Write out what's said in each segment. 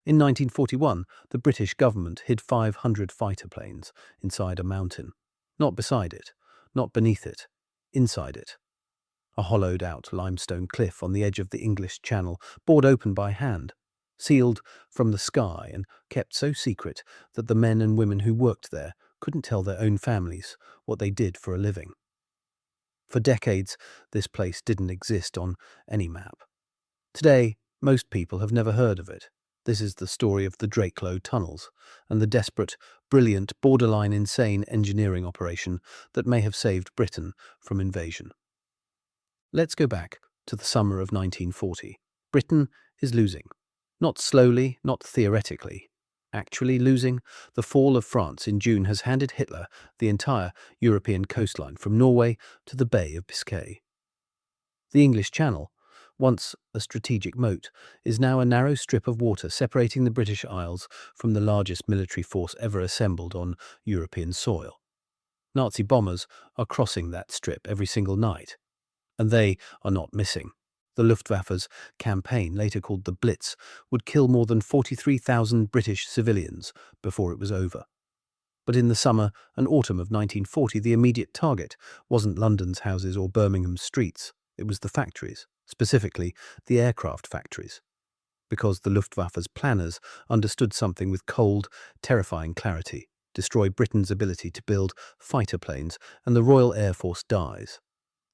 In 1941, the British government hid 500 fighter planes inside a mountain. Not beside it, not beneath it, inside it. A hollowed-out limestone cliff on the edge of the English Channel, bored open by hand, sealed from the sky and kept so secret that the men and women who worked there couldn't tell their own families what they did for a living. For decades, this place didn't exist on any map. Today, most people have never heard of it. This is the story of the Drakelow tunnels and the desperate, brilliant, borderline insane engineering operation that may have saved Britain from invasion. Let's go back to the summer of 1940. Britain is losing. Not slowly, not theoretically. Actually losing. The fall of France in June has handed Hitler the entire European coastline from Norway to the Bay of Biscay. The English Channel, once a strategic moat, is now a narrow strip of water separating the British Isles from the largest military force ever assembled on European soil. Nazi bombers are crossing that strip every single night. And they are not missing. The Luftwaffe's campaign, later called the Blitz, would kill more than 43,000 British civilians before it was over. But in the summer and autumn of 1940, the immediate target wasn't London's houses or Birmingham's streets. It was the factories, specifically the aircraft factories. Because the Luftwaffe's planners understood something with cold, terrifying clarity: destroy Britain's ability to build fighter planes, and the Royal Air Force dies.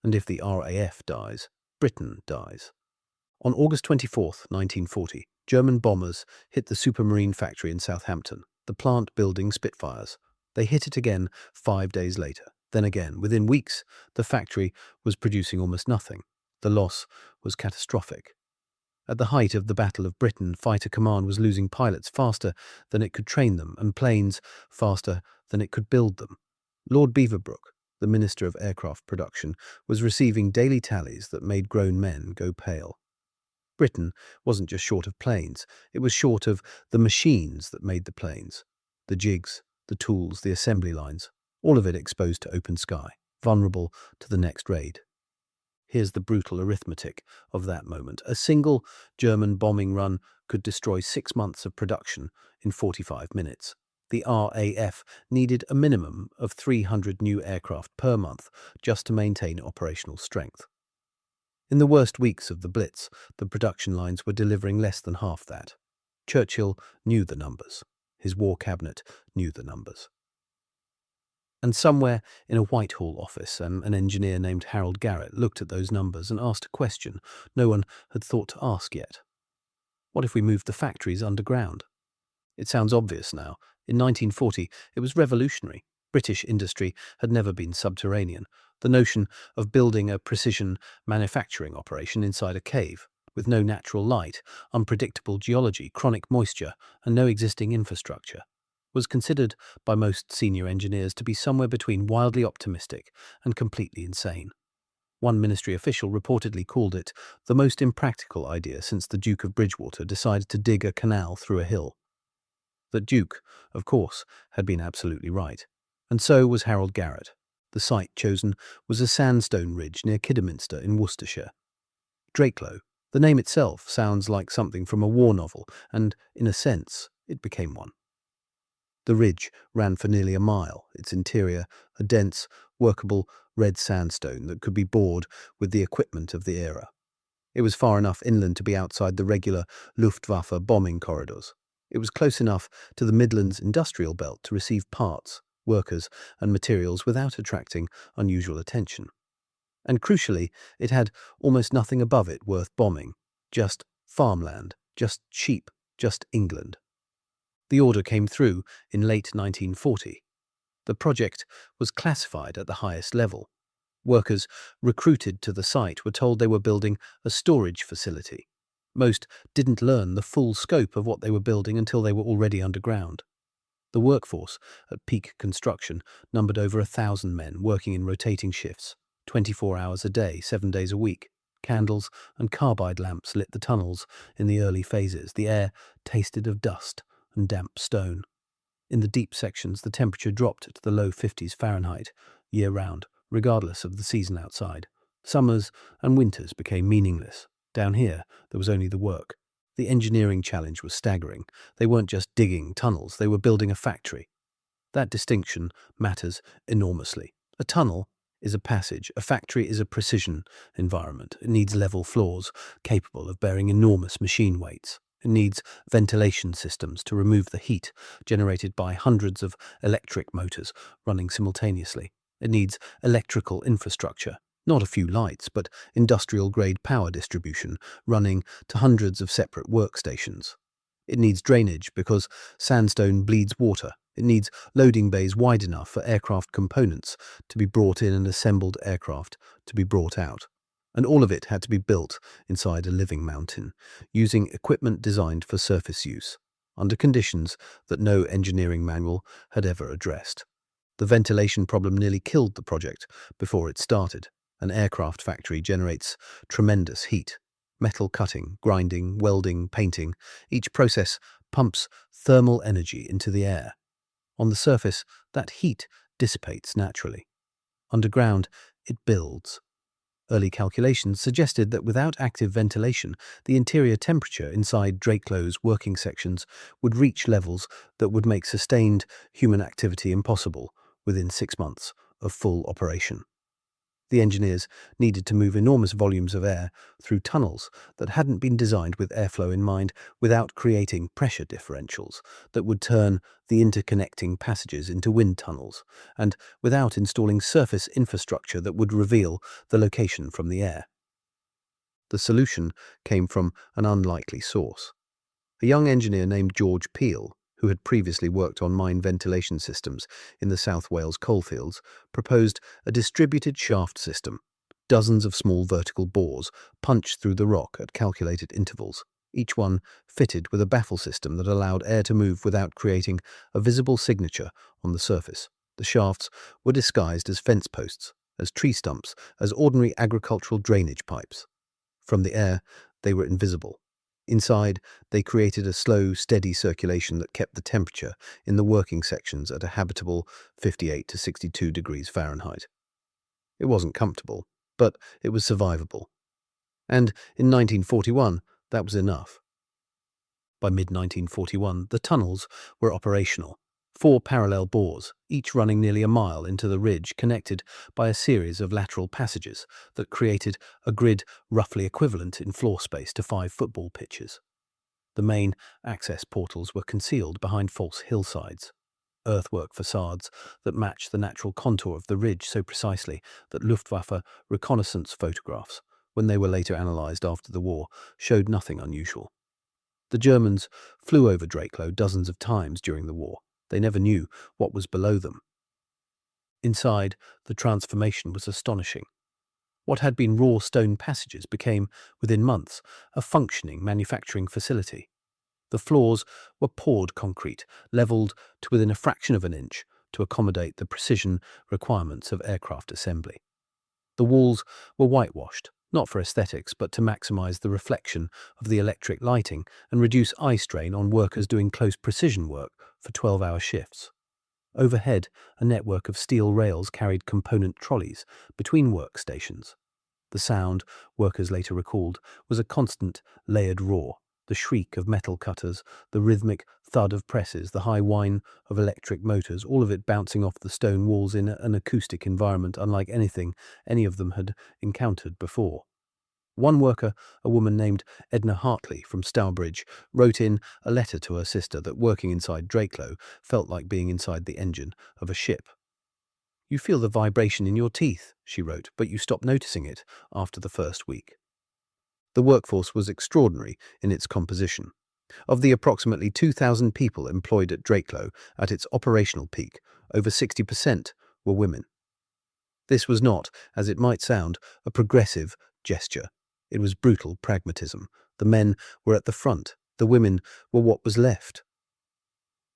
And if the RAF dies, Britain dies. On August 24, 1940, German bombers hit the Supermarine factory in Southampton, the plant building Spitfires. They hit it again 5 days later. Then again, within weeks, the factory was producing almost nothing. The loss was catastrophic. At the height of the Battle of Britain, Fighter Command was losing pilots faster than it could train them, and planes faster than it could build them. Lord Beaverbrook, the Minister of Aircraft Production, was receiving daily tallies that made grown men go pale. Britain wasn't just short of planes, it was short of the machines that made the planes. The jigs, the tools, the assembly lines, all of it exposed to open sky, vulnerable to the next raid. Here's the brutal arithmetic of that moment. A single German bombing run could destroy 6 months of production in 45 minutes. The RAF needed a minimum of 300 new aircraft per month just to maintain operational strength. In the worst weeks of the Blitz, the production lines were delivering less than half that. Churchill knew the numbers. His war cabinet knew the numbers. And somewhere in a Whitehall office, an engineer named Harold Garrett looked at those numbers and asked a question no one had thought to ask yet. What if we moved the factories underground? It sounds obvious now. In 1940, it was revolutionary. British industry had never been subterranean. The notion of building a precision manufacturing operation inside a cave, with no natural light, unpredictable geology, chronic moisture, and no existing infrastructure, was considered by most senior engineers to be somewhere between wildly optimistic and completely insane. One ministry official reportedly called it the most impractical idea since the Duke of Bridgewater decided to dig a canal through a hill. That Duke, of course, had been absolutely right. And so was Harold Garrett. The site chosen was a sandstone ridge near Kidderminster in Worcestershire. Drakelow, the name itself sounds like something from a war novel, and, in a sense, it became one. The ridge ran for nearly a mile, its interior a dense, workable red sandstone that could be bored with the equipment of the era. It was far enough inland to be outside the regular Luftwaffe bombing corridors. It was close enough to the Midlands industrial belt to receive parts, workers, and materials without attracting unusual attention. And crucially, it had almost nothing above it worth bombing. Just farmland, just sheep, just England. The order came through in late 1940. The project was classified at the highest level. Workers recruited to the site were told they were building a storage facility. Most didn't learn the full scope of what they were building until they were already underground. The workforce at peak construction numbered over 1,000 men working in rotating shifts, 24 hours a day, 7 days a week. Candles and carbide lamps lit the tunnels in the early phases. The air tasted of dust and damp stone. In the deep sections, the temperature dropped to the low 50s Fahrenheit year-round, regardless of the season outside. Summers and winters became meaningless. Down here, there was only the work. The engineering challenge was staggering. They weren't just digging tunnels, they were building a factory. That distinction matters enormously. A tunnel is a passage. A factory is a precision environment. It needs level floors capable of bearing enormous machine weights. It needs ventilation systems to remove the heat generated by hundreds of electric motors running simultaneously. It needs electrical infrastructure, not a few lights, but industrial-grade power distribution running to hundreds of separate workstations. It needs drainage because sandstone bleeds water. It needs loading bays wide enough for aircraft components to be brought in and assembled aircraft to be brought out. And all of it had to be built inside a living mountain, using equipment designed for surface use, under conditions that no engineering manual had ever addressed. The ventilation problem nearly killed the project before it started. An aircraft factory generates tremendous heat. Metal cutting, grinding, welding, painting, each process pumps thermal energy into the air. On the surface, that heat dissipates naturally. Underground, it builds. Early calculations suggested that without active ventilation, the interior temperature inside Drakelow's working sections would reach levels that would make sustained human activity impossible within 6 months of full operation. The engineers needed to move enormous volumes of air through tunnels that hadn't been designed with airflow in mind without creating pressure differentials that would turn the interconnecting passages into wind tunnels, and without installing surface infrastructure that would reveal the location from the air. The solution came from an unlikely source. A young engineer named George Peel, who had previously worked on mine ventilation systems in the South Wales coalfields, proposed a distributed shaft system. Dozens of small vertical bores punched through the rock at calculated intervals, each one fitted with a baffle system that allowed air to move without creating a visible signature on the surface. The shafts were disguised as fence posts, as tree stumps, as ordinary agricultural drainage pipes. From the air, they were invisible. Inside, they created a slow, steady circulation that kept the temperature in the working sections at a habitable 58 to 62 degrees Fahrenheit. It wasn't comfortable, but it was survivable. And in 1941, that was enough. By mid-1941, the tunnels were operational. 4 parallel bores, each running nearly a mile into the ridge, connected by a series of lateral passages that created a grid roughly equivalent in floor space to 5 football pitches. The main access portals were concealed behind false hillsides, earthwork facades that matched the natural contour of the ridge so precisely that Luftwaffe reconnaissance photographs, when they were later analysed after the war, showed nothing unusual. The Germans flew over Drakelow dozens of times during the war. They never knew what was below them. Inside, the transformation was astonishing. What had been raw stone passages became, within months, a functioning manufacturing facility. The floors were poured concrete, levelled to within a fraction of an inch to accommodate the precision requirements of aircraft assembly. The walls were whitewashed, not for aesthetics, but to maximise the reflection of the electric lighting and reduce eye strain on workers doing close precision work for 12-hour shifts. Overhead, a network of steel rails carried component trolleys between workstations. The sound, workers later recalled, was a constant, layered roar. The shriek of metal cutters, the rhythmic thud of presses, the high whine of electric motors, all of it bouncing off the stone walls in an acoustic environment unlike anything any of them had encountered before. One worker, a woman named Edna Hartley from Stourbridge, wrote in a letter to her sister that working inside Drakelow felt like being inside the engine of a ship. "You feel the vibration in your teeth," she wrote, "but you stop noticing it after the first week." The workforce was extraordinary in its composition. Of the approximately 2,000 people employed at Drakelow at its operational peak, over 60% were women. This was not, as it might sound, a progressive gesture. It was brutal pragmatism. The men were at the front. The women were what was left.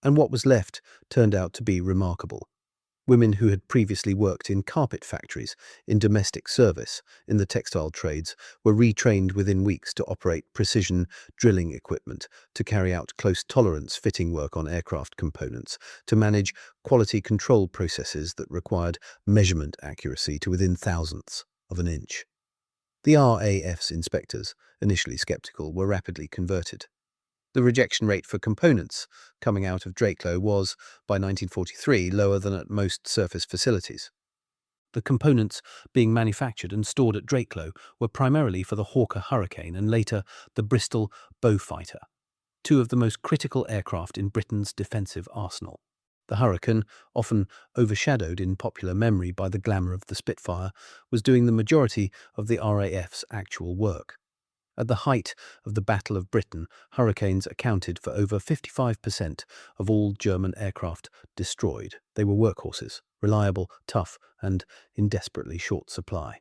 And what was left turned out to be remarkable. Women who had previously worked in carpet factories, in domestic service, in the textile trades, were retrained within weeks to operate precision drilling equipment, to carry out close tolerance fitting work on aircraft components, to manage quality control processes that required measurement accuracy to within thousandths of an inch. The RAF's inspectors, initially sceptical, were rapidly converted. The rejection rate for components coming out of Drakelow was, by 1943, lower than at most surface facilities. The components being manufactured and stored at Drakelow were primarily for the Hawker Hurricane and later the Bristol Beaufighter, two of the most critical aircraft in Britain's defensive arsenal. The Hurricane, often overshadowed in popular memory by the glamour of the Spitfire, was doing the majority of the RAF's actual work. At the height of the Battle of Britain, Hurricanes accounted for over 55% of all German aircraft destroyed. They were workhorses, reliable, tough, and in desperately short supply.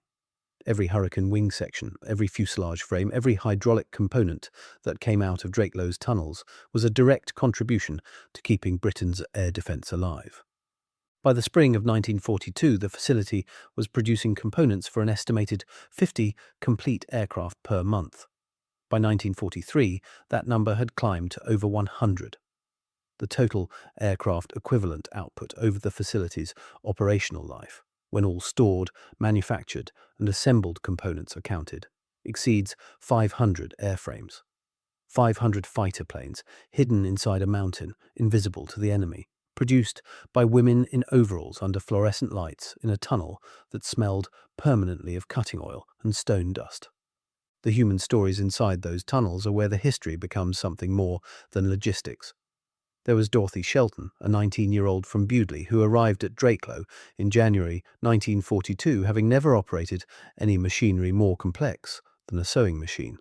Every Hurricane wing section, every fuselage frame, every hydraulic component that came out of Drakelow's tunnels was a direct contribution to keeping Britain's air defence alive. By the spring of 1942, the facility was producing components for an estimated 50 complete aircraft per month. By 1943, that number had climbed to over 100. The total aircraft equivalent output over the facility's operational life, when all stored, manufactured, and assembled components are counted, exceeds 500 airframes. 500 fighter planes, hidden inside a mountain, invisible to the enemy, produced by women in overalls under fluorescent lights in a tunnel that smelled permanently of cutting oil and stone dust. The human stories inside those tunnels are where the history becomes something more than logistics. There was Dorothy Shelton, a 19-year-old from Bewdley, who arrived at Drakelow in January 1942, having never operated any machinery more complex than a sewing machine.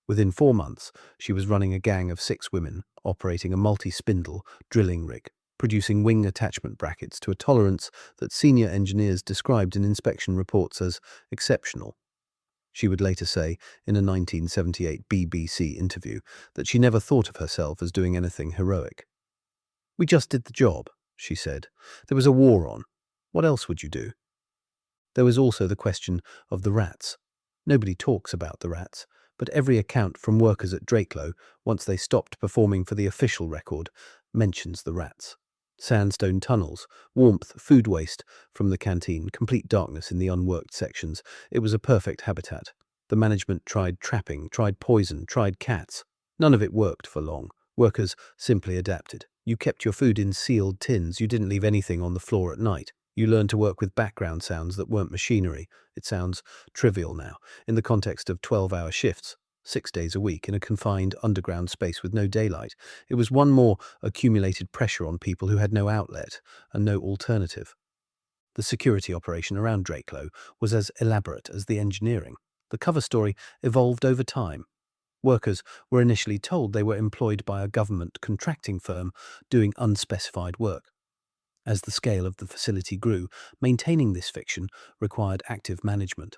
Within 4 months, she was running a gang of 6 women, operating a multi-spindle drilling rig, producing wing attachment brackets to a tolerance that senior engineers described in inspection reports as exceptional. She would later say, in a 1978 BBC interview, that she never thought of herself as doing anything heroic. "We just did the job," she said. "There was a war on. What else would you do?" There was also the question of the rats. Nobody talks about the rats, but every account from workers at Drakelow, once they stopped performing for the official record, mentions the rats. Sandstone tunnels, warmth, food waste from the canteen, complete darkness in the unworked sections. It was a perfect habitat. The management tried trapping, tried poison, tried cats. None of it worked for long. Workers simply adapted. You kept your food in sealed tins. You didn't leave anything on the floor at night. You learned to work with background sounds that weren't machinery. It sounds trivial now, in the context of 12-hour shifts. 6 days a week in a confined underground space with no daylight. It was one more accumulated pressure on people who had no outlet and no alternative. The security operation around Drakelow was as elaborate as the engineering. The cover story evolved over time. Workers were initially told they were employed by a government contracting firm doing unspecified work. As the scale of the facility grew, maintaining this fiction required active management.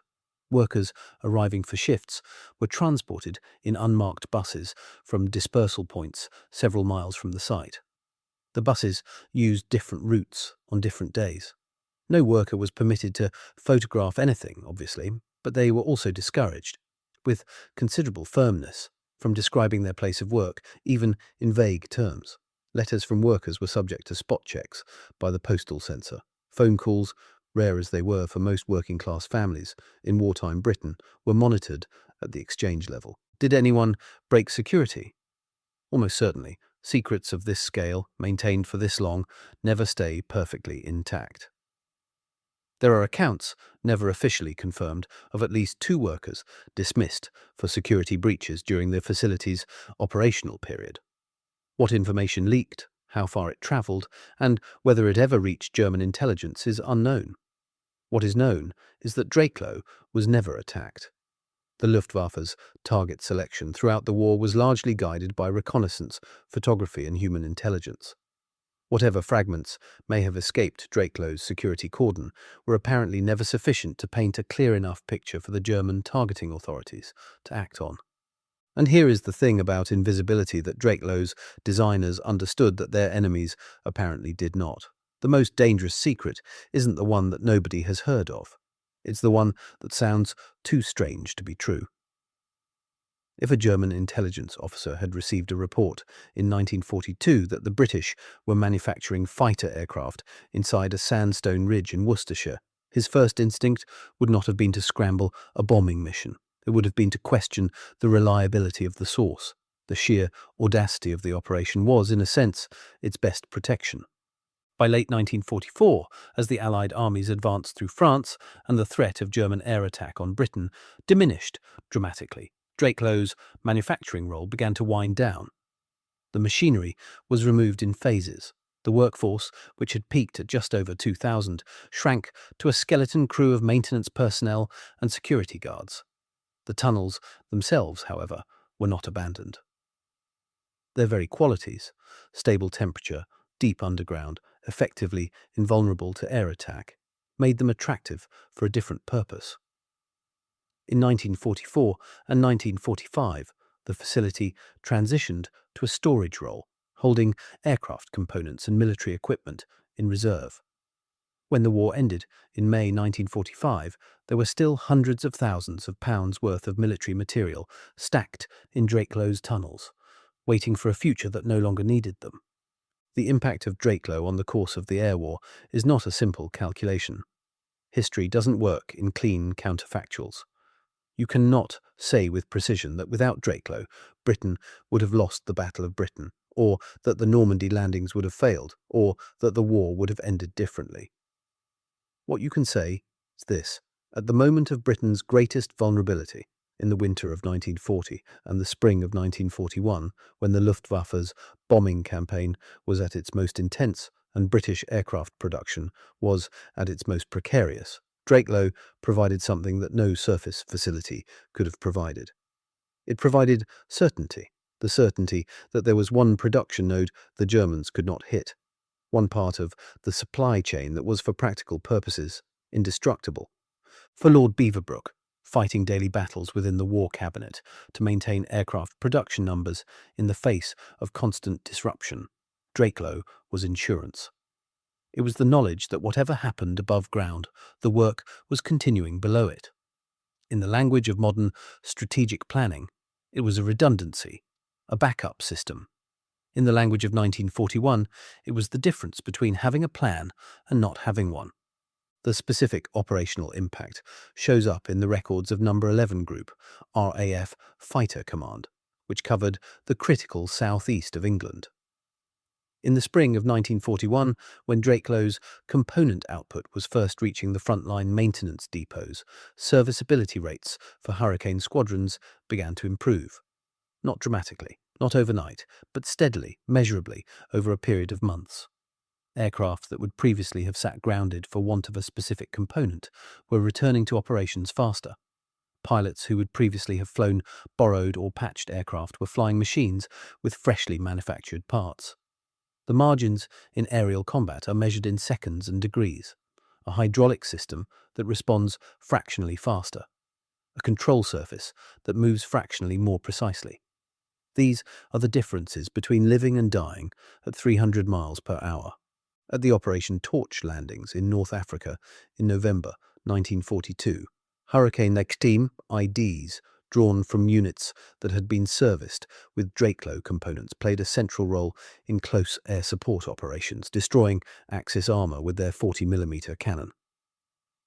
Workers arriving for shifts were transported in unmarked buses from dispersal points several miles from the site. The buses used different routes on different days. No worker was permitted to photograph anything, obviously, but they were also discouraged, with considerable firmness, from describing their place of work, even in vague terms. Letters from workers were subject to spot checks by the postal censor. Phone calls, rare as they were for most working-class families in wartime Britain, were monitored at the exchange level. Did anyone break security? Almost certainly. Secrets of this scale, maintained for this long, never stay perfectly intact. There are accounts, never officially confirmed, of at least 2 workers dismissed for security breaches during the facility's operational period. What information leaked, how far it travelled, and whether it ever reached German intelligence is unknown. What is known is that Drakelow was never attacked. The Luftwaffe's target selection throughout the war was largely guided by reconnaissance, photography, and human intelligence. Whatever fragments may have escaped Drakelow's security cordon were apparently never sufficient to paint a clear enough picture for the German targeting authorities to act on. And here is the thing about invisibility that Drakelow's designers understood that their enemies apparently did not. The most dangerous secret isn't the one that nobody has heard of. It's the one that sounds too strange to be true. If a German intelligence officer had received a report in 1942 that the British were manufacturing fighter aircraft inside a sandstone ridge in Worcestershire, His first instinct would not have been to scramble a bombing mission. It would have been to question the reliability of the source. The sheer audacity of the operation was, in a sense, its best protection. By late 1944, as the Allied armies advanced through France and the threat of German air attack on Britain diminished dramatically, Drakelow's manufacturing role began to wind down. The machinery was removed in phases. The workforce, which had peaked at just over 2,000, shrank to a skeleton crew of maintenance personnel and security guards. The tunnels themselves, however, were not abandoned. Their very qualities, stable temperature, deep underground, effectively invulnerable to air attack, made them attractive for a different purpose. In 1944 and 1945, the facility transitioned to a storage role, holding aircraft components and military equipment in reserve. When the war ended in May 1945, there were still hundreds of thousands of pounds worth of military material stacked in Drakelow's tunnels, waiting for a future that no longer needed them. The impact of Drakelow on the course of the air war is not a simple calculation. History doesn't work in clean counterfactuals. You cannot say with precision that without Drakelow, Britain would have lost the Battle of Britain, or that the Normandy landings would have failed, or that the war would have ended differently. What you can say is this: at the moment of Britain's greatest vulnerability, in the winter of 1940 and the spring of 1941, when the Luftwaffe's bombing campaign was at its most intense and British aircraft production was at its most precarious, Drakelow provided something that no surface facility could have provided. It provided certainty, the certainty that there was one production node the Germans could not hit, one part of the supply chain that was, for practical purposes, indestructible. For Lord Beaverbrook, fighting daily battles within the War Cabinet to maintain aircraft production numbers in the face of constant disruption, Drakelow was insurance. It was the knowledge that whatever happened above ground, the work was continuing below it. In the language of modern strategic planning, it was a redundancy, a backup system. In the language of 1941, it was the difference between having a plan and not having one. The specific operational impact shows up in the records of No. 11 Group, RAF Fighter Command, which covered the critical southeast of England. In the spring of 1941, when Drakelow's component output was first reaching the frontline maintenance depots, serviceability rates for Hurricane squadrons began to improve. Not dramatically, not overnight, but steadily, measurably, over a period of months. Aircraft that would previously have sat grounded for want of a specific component were returning to operations faster. Pilots who would previously have flown borrowed or patched aircraft were flying machines with freshly manufactured parts. The margins in aerial combat are measured in seconds and degrees. A hydraulic system that responds fractionally faster. A control surface that moves fractionally more precisely. These are the differences between living and dying at 300 miles per hour. At the Operation Torch landings in North Africa in November 1942, Hurricane Team IDs drawn from units that had been serviced with Drakelow components played a central role in close air support operations, destroying Axis armour with their 40mm cannon.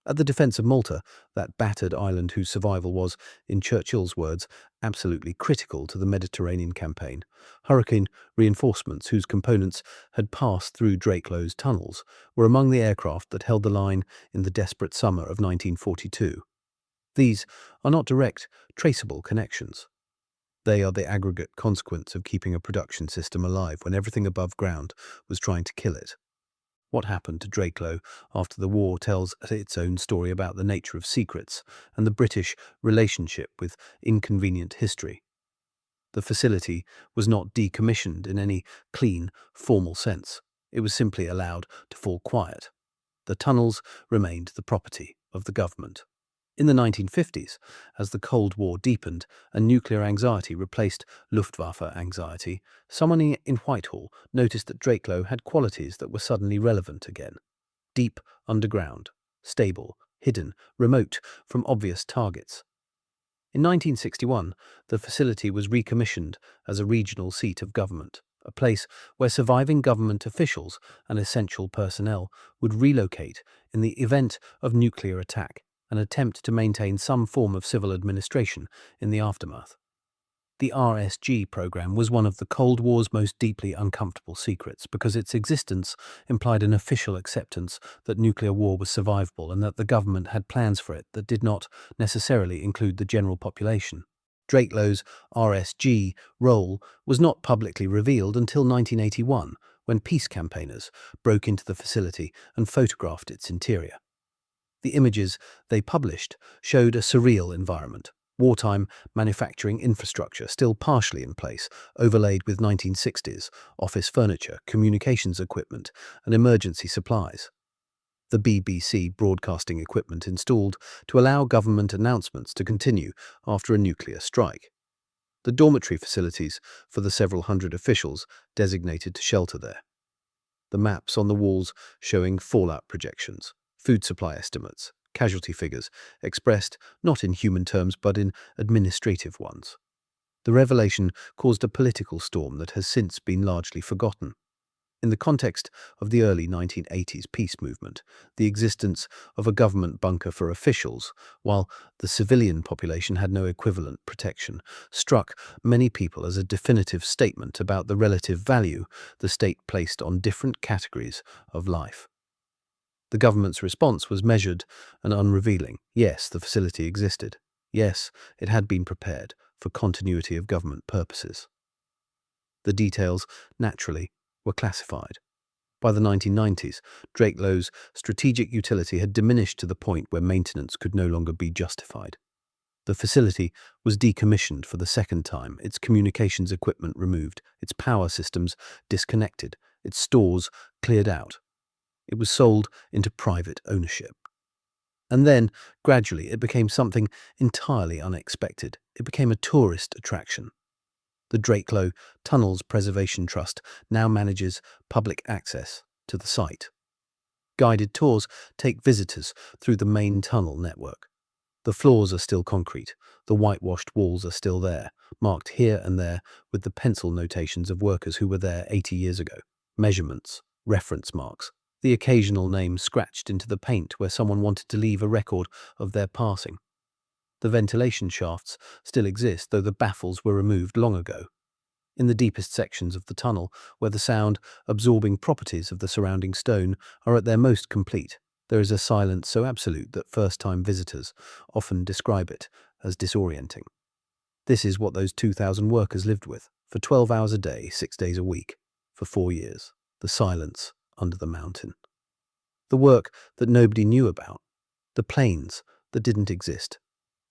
At the defence of Malta, that battered island whose survival was, in Churchill's words, absolutely critical to the Mediterranean campaign, Hurricane reinforcements whose components had passed through Drakelow's tunnels were among the aircraft that held the line in the desperate summer of 1942. These are not direct, traceable connections. They are the aggregate consequence of keeping a production system alive when everything above ground was trying to kill it. What happened to Drakelow after the war tells its own story about the nature of secrets and the British relationship with inconvenient history. The facility was not decommissioned in any clean, formal sense. It was simply allowed to fall quiet. The tunnels remained the property of the government. In the 1950s, as the Cold War deepened and nuclear anxiety replaced Luftwaffe anxiety, someone in Whitehall noticed that Drakelow had qualities that were suddenly relevant again. Deep underground, stable, hidden, remote from obvious targets. In 1961, the facility was recommissioned as a regional seat of government, a place where surviving government officials and essential personnel would relocate in the event of nuclear attack and attempt to maintain some form of civil administration in the aftermath. The RSG program was one of the Cold War's most deeply uncomfortable secrets because its existence implied an official acceptance that nuclear war was survivable and that the government had plans for it that did not necessarily include the general population. Drakelow's RSG role was not publicly revealed until 1981, when peace campaigners broke into the facility and photographed its interior. The images they published showed a surreal environment. Wartime manufacturing infrastructure still partially in place, overlaid with 1960s office furniture, communications equipment, and emergency supplies. The BBC broadcasting equipment installed to allow government announcements to continue after a nuclear strike. The dormitory facilities for the several hundred officials designated to shelter there. The maps on the walls showing fallout projections, food supply estimates, casualty figures, expressed not in human terms but in administrative ones. The revelation caused a political storm that has since been largely forgotten. In the context of the early 1980s peace movement, the existence of a government bunker for officials, while the civilian population had no equivalent protection, struck many people as a definitive statement about the relative value the state placed on different categories of life. The government's response was measured and unrevealing. Yes, the facility existed. Yes, it had been prepared for continuity of government purposes. The details, naturally, were classified. By the 1990s, Drakelow's strategic utility had diminished to the point where maintenance could no longer be justified. The facility was decommissioned for the second time, its communications equipment removed, its power systems disconnected, its stores cleared out. It was sold into private ownership. And then, gradually, it became something entirely unexpected. It became a tourist attraction. The Drakelow Tunnels Preservation Trust now manages public access to the site. Guided tours take visitors through the main tunnel network. The floors are still concrete. The whitewashed walls are still there, marked here and there with the pencil notations of workers who were there 80 years ago. Measurements, reference marks, the occasional name scratched into the paint where someone wanted to leave a record of their passing. The ventilation shafts still exist, though the baffles were removed long ago. In the deepest sections of the tunnel, where the sound-absorbing properties of the surrounding stone are at their most complete, there is a silence so absolute that first-time visitors often describe it as disorienting. This is what those 2,000 workers lived with, for 12 hours a day, 6 days a week, for 4 years. The silence under the mountain. The work that nobody knew about. The planes that didn't exist.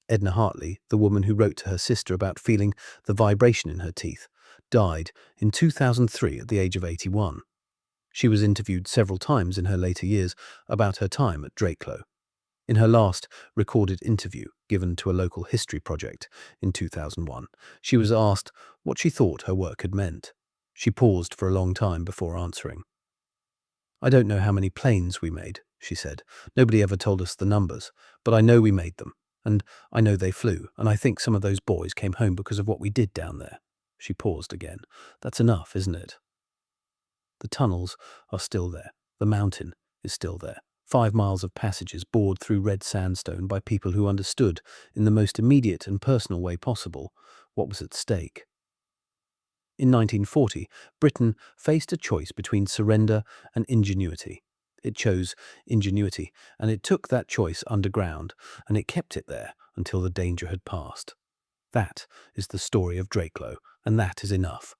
Edna Hartley, the woman who wrote to her sister about feeling the vibration in her teeth, died in 2003 at the age of 81. She was interviewed several times in her later years about her time at Drakelow. In her last recorded interview, given to a local history project in 2001, she was asked what she thought her work had meant. She paused for a long time before answering. "I don't know how many planes we made," she said. "Nobody ever told us the numbers, but I know we made them. And I know they flew, and I think some of those boys came home because of what we did down there." She paused again. "That's enough, isn't it?" The tunnels are still there. The mountain is still there. 5 miles of passages bored through red sandstone by people who understood, in the most immediate and personal way possible, what was at stake. In 1940, Britain faced a choice between surrender and ingenuity. It chose ingenuity, and it took that choice underground, and it kept it there until the danger had passed. That is the story of Drakelow, and that is enough.